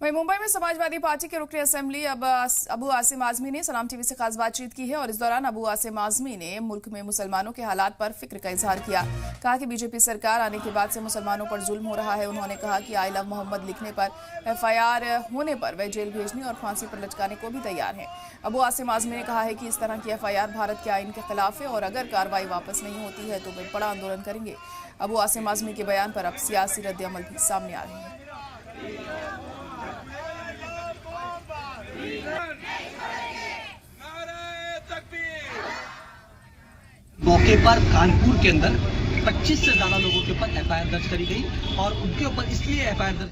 वहीं मुंबई में समाजवादी पार्टी के रुकने असेंबली अबू आसिम आजमी ने सलाम टीवी से खास बातचीत की है और इस दौरान अबू आसिम आजमी ने मुल्क में मुसलमानों के हालात पर फिक्र का इजहार किया। कहा कि बीजेपी सरकार आने के बाद से मुसलमानों पर जुल्म हो रहा है। उन्होंने कहा कि आई लव मोहम्मद लिखने पर FIR होने पर वे जेल भेजने और फांसी पर लटकाने को भी तैयार हैं। अबू आसिम आजमी ने कहा है कि इस तरह की FIR भारत के आईन के खिलाफ है और अगर कार्रवाई वापस नहीं होती है तो वे बड़ा आंदोलन करेंगे। अबू आसिम आजमी के बयान पर अब सियासी रद्द-ए-अमल भी सामने आ रहे हैं। मौके पर कानपुर के अंदर 25 से ज्यादा लोगों के ऊपर FIR दर्ज करी गई और उनके ऊपर इसलिए FIR दर्ज